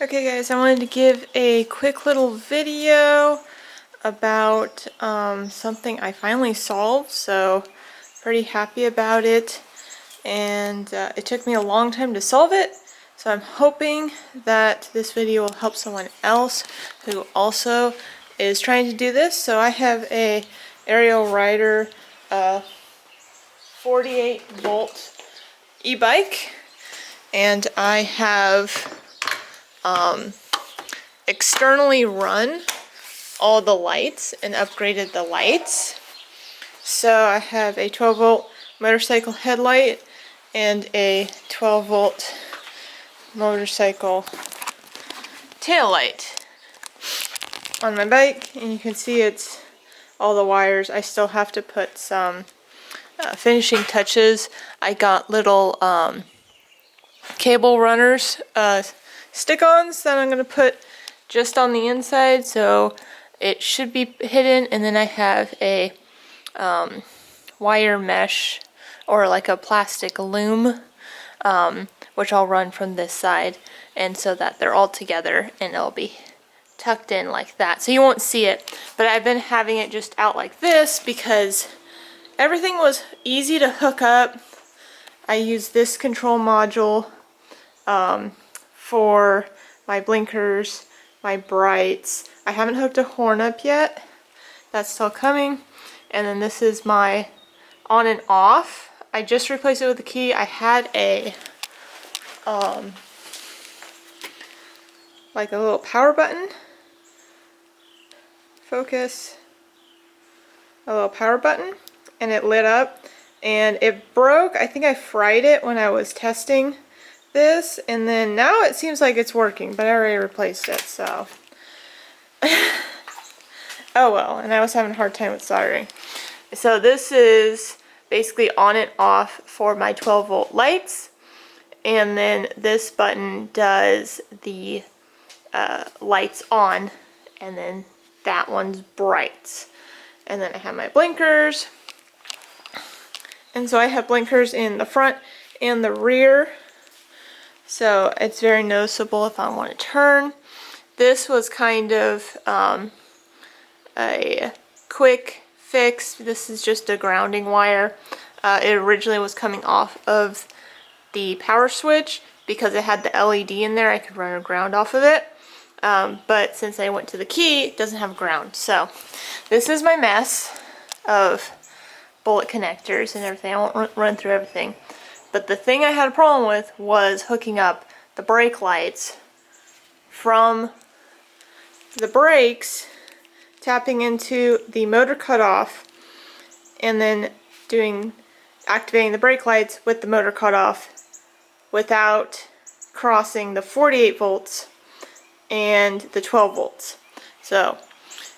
Okay guys, I wanted to give a quick little video about something I finally solved, so pretty happy about it. And it took me a long time to solve it, so I'm hoping that this video will help someone else who also is trying to do this. So I have a Ariel Rider 48 volt e-bike, and I have externally run all the lights and upgraded the lights. So I have a 12 volt motorcycle headlight and a 12 volt motorcycle tail light on my bike, and you can see it's all the wires. I still have to put some finishing touches. I got little cable runners, stick-ons that I'm going to put just on the inside, so it should be hidden. And then I have a wire mesh, or like a plastic loom, which I'll run from this side, and so that they're all together and it'll be tucked in like that, so you won't see it. But I've been having it just out like this because everything was easy to hook up. I use this control module for my blinkers, my brights. I haven't hooked a horn up yet. That's still coming. And then this is my on and off. I just replaced it with the key. I had a like a little power button. Focus. A little power button, and it lit up, and it broke. I think I fried it when I was testing this, and then now it seems like it's working, but I already replaced it, so oh well. And I was having a hard time with soldering. So this is basically on and off for my 12 volt lights, and then this button does the lights on, and then that one's bright. And then I have my blinkers, and so I have blinkers in the front and the rear, so it's very noticeable if I want to turn. This was kind of a quick fix. This is just a grounding wire. It originally was coming off of the power switch because it had the LED in there. I could run a ground off of it. But since I went to the key, it doesn't have ground. So this is my mess of bullet connectors and everything. I won't run through everything. But the thing I had a problem with was hooking up the brake lights from the brakes, tapping into the motor cutoff, and then activating the brake lights with the motor cutoff without crossing the 48 volts and the 12 volts. So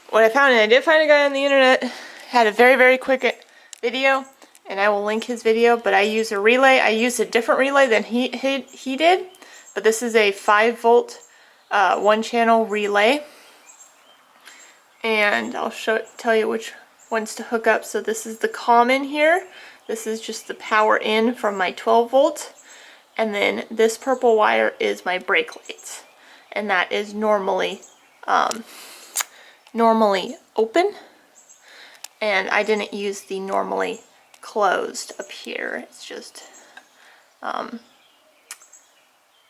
what I found, and I did find a guy on the internet, had a very quick video, and I will link his video, but I use a relay. I used a different relay than he did, but this is a 5 volt one channel relay, and I'll tell you which ones to hook up. So this is the common here. This is just the power in from my 12 volt, and then this purple wire is my brake lights, and that is normally open, and I didn't use the normally closed up here. It's just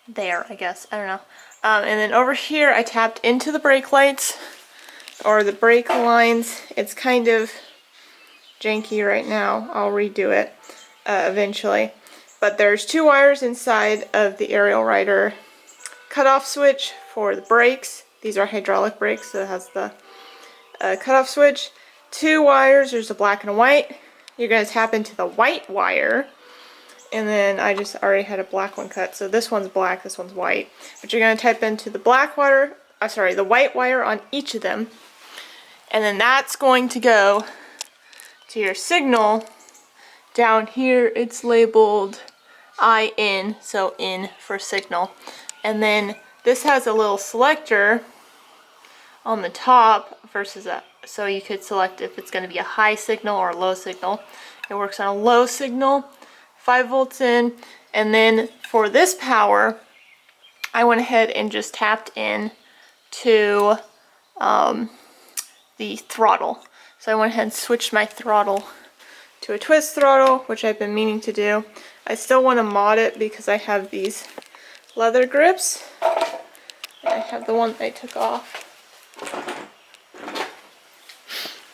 there, I guess. I don't know. And then over here I tapped into the brake lights, or the brake lines. It's kind of janky right now. I'll redo it eventually. But there's 2 wires inside of the Ariel Rider cutoff switch for the brakes. These are hydraulic brakes, so it has the cutoff switch. 2 wires, there's a black and a white. You're going to tap into the white wire, and then I just already had a black one cut, so this one's black, this one's white. But you're going to type into the black wire, the white wire on each of them, and then that's going to go to your signal. Down here it's labeled IN, so in for signal. And then this has a little selector on the top versus so you could select if it's going to be a high signal or a low signal. It works on a low signal, 5 volts in, and then for this power, I went ahead and just tapped in to the throttle. So I went ahead and switched my throttle to a twist throttle, which I've been meaning to do. I still want to mod it because I have these leather grips. I have the one that I took off.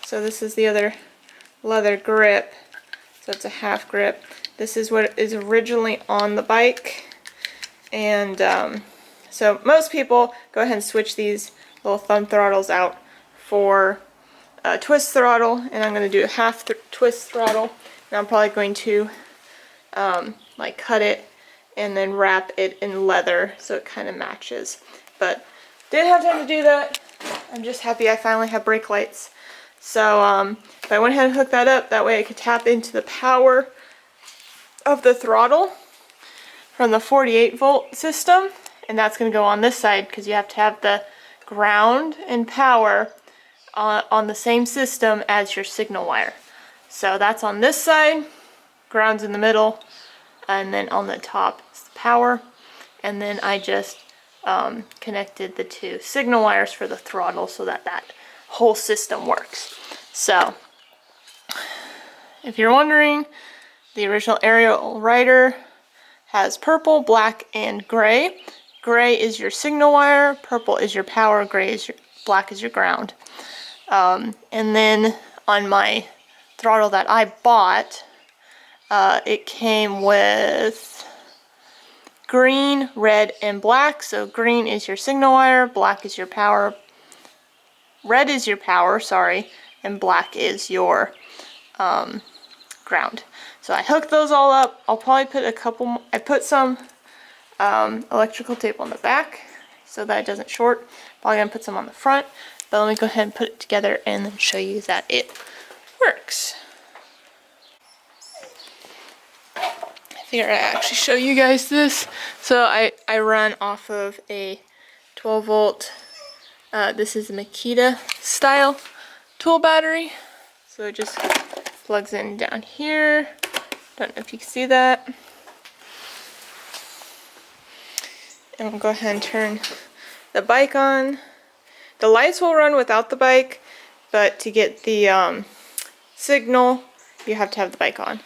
So this is the other leather grip. So it's a half grip. This is what is originally on the bike. And so most people go ahead and switch these little thumb throttles out for a twist throttle. And I'm going to do a half twist throttle. And I'm probably going to like cut it and then wrap it in leather so it kind of matches. But didn't have time to do that. I'm just happy I finally have brake lights. So but I went ahead and hooked that up. That way I could tap into the power of the throttle from the 48 volt system. And that's going to go on this side because you have to have the ground and power on the same system as your signal wire. So that's on this side, ground's in the middle, and then on the top is the power. And then I just connected the two signal wires for the throttle so that that whole system works. So if you're wondering, the original Ariel Rider has purple, black, and gray. Gray is your signal wire, purple is your power, black is your ground. And then on my throttle that I bought, it came with green, red, and black. So green is your signal wire, black is your power, red is your power, sorry, and black is your ground. So I hooked those all up. I'll probably put a couple, I put some electrical tape on the back so that it doesn't short. Probably gonna put some on the front, but let me go ahead and put it together and then show you that it works. I figured I'd actually show you guys this. So I run off of a 12 volt, this is a Makita style tool battery. So it just plugs in down here. Don't know if you can see that. And we'll go ahead and turn the bike on. The lights will run without the bike, but to get the signal, you have to have the bike on.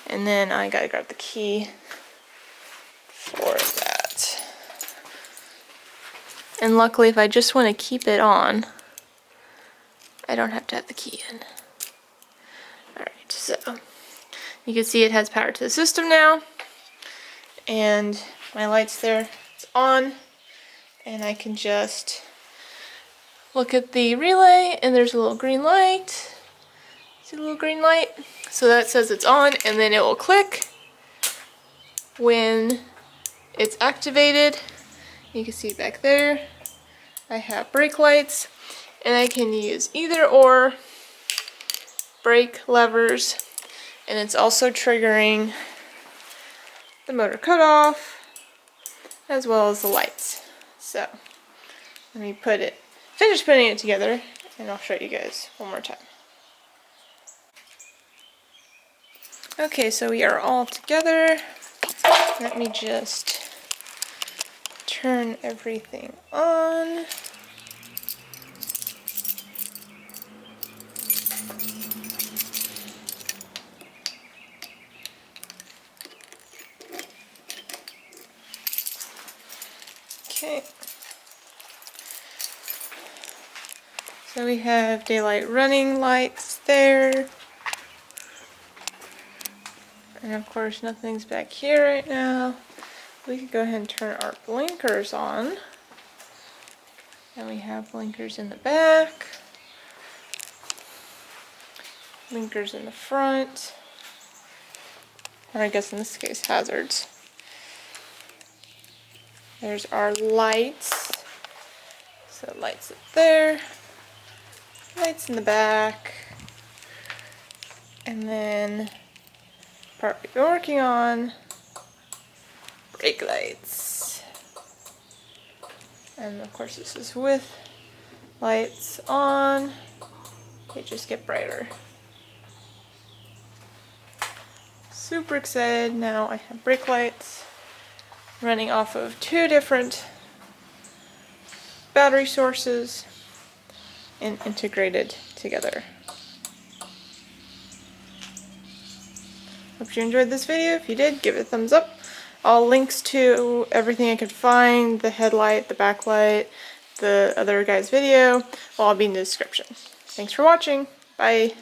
And then I gotta grab the key for that. And luckily, if I just want to keep it on, I don't have to have the key in. Alright, so you can see it has power to the system now. And my light's there, it's on. And I can just look at the relay and there's a little green light. See the little green light? So that says it's on, and then it will click when it's activated. You can see back there I have brake lights, and I can use either or brake levers, and it's also triggering the motor cutoff as well as the lights. So let me finish putting it together, and I'll show you guys one more time. Okay, so we are all together. Let me just turn everything on. Okay. So we have daylight running lights there. And of course nothing's back here right now. We could go ahead and turn our blinkers on. And we have blinkers in the back. Blinkers in the front. Or I guess in this case hazards. There's our lights. So lights up there. Lights in the back. And then part we've been working on, brake lights. And of course this is with lights on. They just get brighter. Super excited now I have brake lights. running off of 2 different battery sources and integrated together. Hope you enjoyed this video. If you did, give it a thumbs up. All links to everything I could find, the headlight, the backlight, the other guy's video, will all be in the description. Thanks for watching. Bye.